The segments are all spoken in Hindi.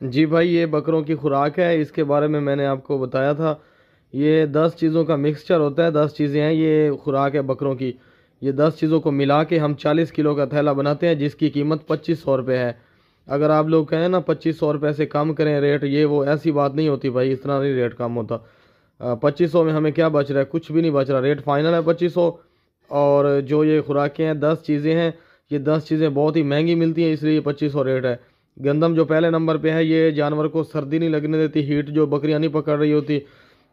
जी भाई, ये बकरों की खुराक है, इसके बारे में मैंने आपको बताया था। ये 10 चीज़ों का मिक्सचर होता है, 10 चीज़ें हैं, ये खुराक है बकरों की। ये 10 चीज़ों को मिला के हम 40 किलो का थैला बनाते हैं, जिसकी कीमत 2500 रुपये है। अगर आप लोग कहें ना 2500 रुपये से कम करें रेट, ये वो ऐसी बात नहीं होती भाई, इतना नहीं रेट कम होता। 2500 में हमें क्या बच रहा है? कुछ भी नहीं बच रहा, रेट फाइनल है 2500। और जो ये खुराकें हैं, 10 चीज़ें हैं, ये 10 चीज़ें बहुत ही महंगी मिलती हैं, इसलिए 2500 रेट है। गंदम जो पहले नंबर पे है, ये जानवर को सर्दी नहीं लगने देती, हीट जो बकरियां नहीं पकड़ रही होती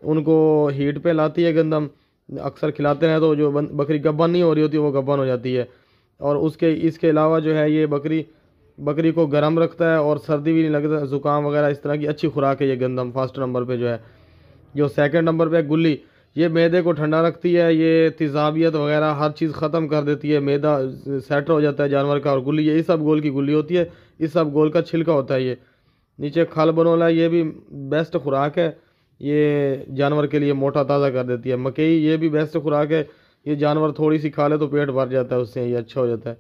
उनको हीट पे लाती है गंदम। अक्सर खिलाते हैं तो जो बकरी गब्बन नहीं हो रही होती वो गब्बन हो जाती है। और उसके इसके अलावा जो है ये बकरी बकरी को गर्म रखता है और सर्दी भी नहीं लगता, ज़ुकाम वगैरह इस तरह की अच्छी खुराक है ये गंदम। फर्स्ट नंबर पे जो है, जो सेकंड नंबर पे है गुल्ली, ये मैदे को ठंडा रखती है, ये तेज़ाबियत वगैरह हर चीज़ ख़त्म कर देती है, मैदा सेट हो जाता है जानवर का। और गुल्ली ये सब गोल की गुल्ली होती है, इस सब गोल का छिलका होता है। ये नीचे खल बनोला, ये भी बेस्ट खुराक है, ये जानवर के लिए मोटा ताज़ा कर देती है। मकई, ये भी बेस्ट खुराक है, ये जानवर थोड़ी सी खा ले तो पेट भर जाता है उससे, ये अच्छा हो जाता है।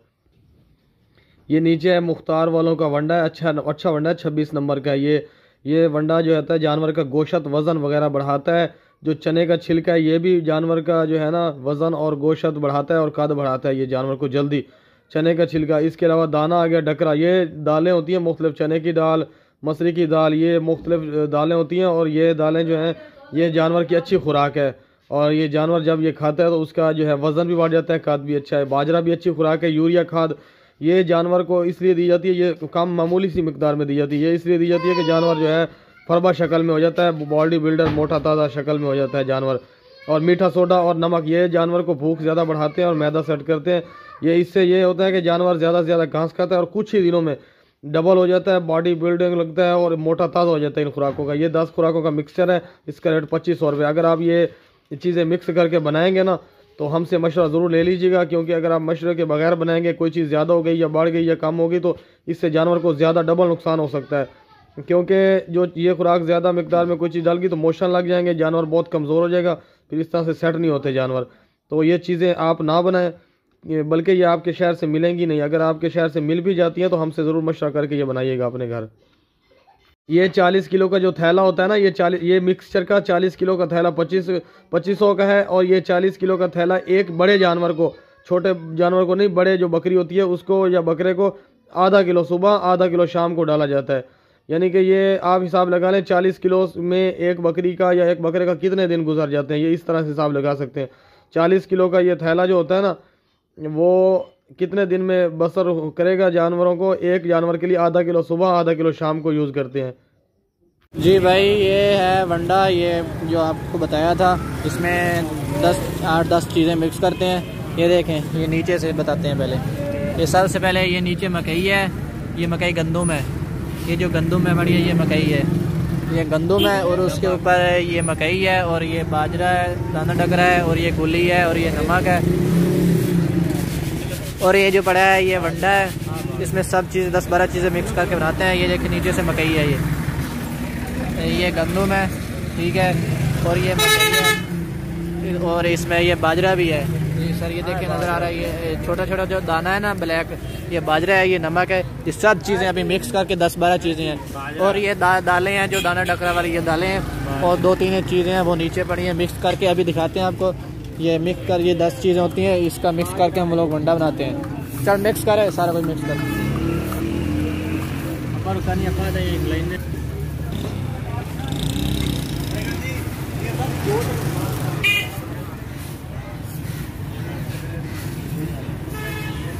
ये नीचे है मुख्तार वालों का वंडा है, अच्छा अच्छा वंडा है, 26 नंबर का है ये वंडा जो होता है जानवर का गोश्त वज़न वगैरह बढ़ाता है। जो चने का छिलका है, ये भी जानवर का जो है ना वज़न और गोश्त बढ़ाता है और कद बढ़ाता है ये जानवर को जल्दी। चने का छिलका, इसके अलावा दाना आ गया डकरा, ये दालें होती हैं मुख्तलिफ, चने की दाल, मसरी की दाल, ये मुख्तलिफ दालें होती हैं। और ये दालें जो हैं ये जानवर की अच्छी खुराक है, और ये जानवर जब ये खाता है तो उसका जो है वज़न भी बढ़ जाता है, कद भी अच्छा है। बाजरा भी अच्छी खुराक है। यूरिया खाद ये जानवर को इसलिए दी जाती है, ये कम मामूली सी मिकदार में दी जाती है, ये इसलिए दी जाती है कि जानवर जो है फरबा शक्ल में हो जाता है, बॉडी बिल्डर, मोटा ताज़ा शक्ल में हो जाता है जानवर। और मीठा सोडा और नमक, ये जानवर को भूख ज़्यादा बढ़ाते हैं और मैदा सेट करते हैं। ये इससे ये होता है कि जानवर ज़्यादा से ज़्यादा घास खाता है और कुछ ही दिनों में डबल हो जाता है, बॉडी बिल्डिंग लगता है और मोटा ताज़ा हो जाता है इन खुराकों का। ये 10 खुराकों का मिक्सचर है, इसका रेट 2500 रुपये। अगर आप ये चीज़ें मिक्स करके बनाएंगे ना तो हमसे मशवरा ज़रूर ले लीजिएगा, क्योंकि अगर आप मशवरे के बगैर बनाएंगे, कोई चीज़ ज़्यादा हो गई या बढ़ गई या कम होगी तो इससे जानवर को ज़्यादा डबल नुकसान हो सकता है। क्योंकि जो ये खुराक ज़्यादा मिकदार में कोई चीज़ डाल गई तो मोशन लग जाएंगे, जानवर बहुत कमज़ोर हो जाएगा, फिर इस तरह से सेट नहीं होते जानवर। तो ये चीज़ें आप ना बनाएं, बल्कि ये आपके शहर से मिलेंगी नहीं। अगर आपके शहर से मिल भी जाती हैं तो हमसे ज़रूर मशवरा करके ये बनाइएगा अपने घर। ये 40 किलो का जो थैला होता है ना, ये मिक्सचर का 40 किलो का थैला 2500 का है। और ये 40 किलो का थैला एक बड़े जानवर को, छोटे जानवर को नहीं, बड़े जो बकरी होती है उसको या बकरे को आधा किलो सुबह आधा किलो शाम को डाला जाता है। यानी कि ये आप हिसाब लगा लें 40 किलो में एक बकरी का या एक बकरे का कितने दिन गुजर जाते हैं, ये इस तरह से हिसाब लगा सकते हैं। 40 किलो का ये थैला जो होता है ना, वो कितने दिन में बसर करेगा जानवरों को। एक जानवर के लिए आधा किलो सुबह आधा किलो शाम को यूज़ करते हैं। जी भाई, ये है वंडा, ये जो आपको बताया था, इसमें 8-10 चीज़ें मिक्स करते हैं। ये देखें, ये नीचे से बताते हैं पहले। ये सबसे पहले ये नीचे मकई है, ये मकई गंदुम है, ये जो गंदुम है बड़ी है ये मकई है, ये गंदुम है। और उसके ऊपर ये मकई है, और ये बाजरा है, दाना डगरा है, और ये गुली है, और ये नमक है, और ये जो पड़ा है ये वंडा है। इसमें सब चीज़ 10-12 चीज़ें मिक्स करके बनाते हैं। ये देखिए नीचे से मकई है, ये गंदुम है, ठीक है, और ये मकई है, और इसमें ये बाजरा भी है। ये सर ये देखिए नज़र आ रहा है, ये छोटा छोटा जो दाना है ना ब्लैक, ये बाजरा है, ये नमक है। ये सब चीज़ें अभी मिक्स करके 10-12 चीज़ें हैं। और ये दालें हैं, जो दाना डकरा वाली ये दालें हैं, और 2-3 चीज़ें हैं वो नीचे पड़ी हैं। मिक्स करके अभी दिखाते हैं आपको। ये मिक्स कर, ये 10 चीज़ें होती हैं, इसका मिक्स करके हम लोग वंडा बनाते हैं। चल मिक्स करें, सारा कुछ मिक्स करें।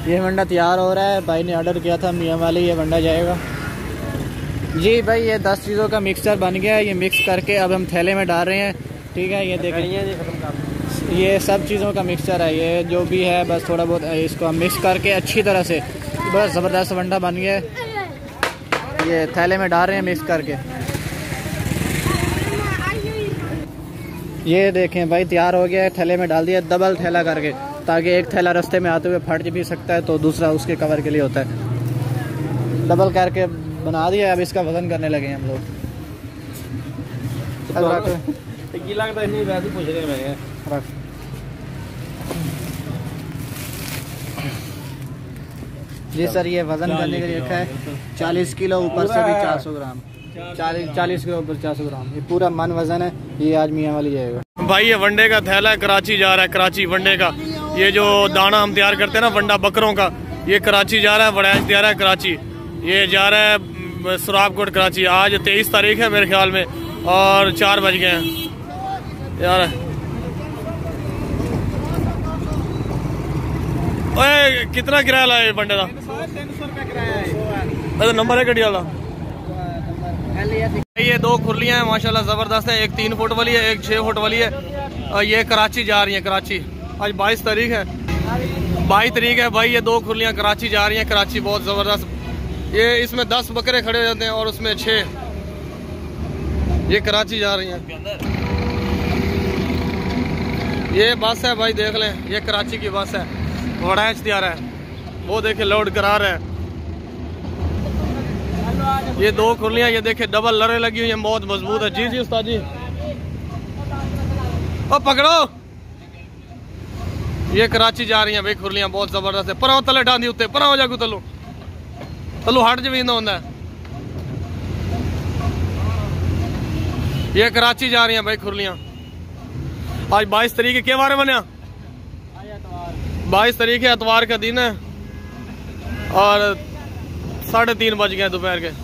ये वंडा तैयार हो रहा है, भाई ने ऑर्डर किया था मियाँ वाले, ये वंडा जाएगा। जी भाई, ये 10 चीज़ों का मिक्सचर बन गया है। ये मिक्स करके अब हम थैले में डाल रहे हैं, ठीक है। ये देखें, ये सब चीज़ों का मिक्सचर है, ये जो भी है बस थोड़ा बहुत इसको हम मिक्स करके अच्छी तरह से, बस ज़बरदस्त वंडा बन गया है। ये थैले में डाल रहे हैं मिक्स करके। ये देखें भाई, तैयार हो गया है, थैले में डाल दिया, डबल थैला करके, ताकि एक थैला रास्ते में आते हुए फट भी सकता है तो दूसरा उसके कवर के लिए होता है। डबल करके बना दिया। अब इसका वजन करने लगे हम लोग। जी सर, ये वजन करने के लिए रखा है 40 किलो, ऊपर से भी 400 ग्राम, 40 किलो ऊपर 400 ग्राम। ये पूरा मन वजन है, ये आज मियाँ वाली जाएगा। भाई ये वनडे का थैला है, कराची जा रहा है, कराची वनडे का। ये जो दाना हम तैयार करते हैं ना वंडा बकरों का, ये कराची जा रहा है, वड़ैच तैयार है कराची। ये जा रहा है सुराबकोट कराची। आज 23 तारीख है मेरे ख्याल में, और 4 बज गए हैं यार। ओए कितना किराया लाया वनडे का? 300 रुपये किराया है। नंबर है गड्डी वाला। ये 2 खुरलियां हैं माशाल्लाह जबरदस्त है। एक 3 फुट वाली है, एक 6 फुट वाली है। और ये कराची जा रही है, कराची। आज 22 तारीख है, 22 तारीख है भाई। ये 2 खुरलियां कराची जा रही हैं, कराची। बहुत जबरदस्त। ये इसमें 10 बकरे खड़े हो जाते हैं और उसमें 6 ये कराची जा रही हैं। ये बस है भाई, देख लें, ये कराची की बस है, वड़ैच तैयार है। वो देखे लोड करा रहे हैं। ये 2 खुरलियां, ये देखे डबल लरे लगी हुई है, बहुत मजबूत है। जी जी उस्ताद जी, ओ पकड़ो। ये कराची जा रही हैं भाई खुरलियां, बहुत जबरदस्त है। पर तले डांदी उत्ते, पर हो जागू तलू तलू हट जवींदा होंदा है। ये कराची जा रही हैं भाई खुरलियां। आज 22 तारीख है, क्या बारे बने? 22 तारीख है, एतवार का दिन है, और 3:30 बज गए दोपहर के।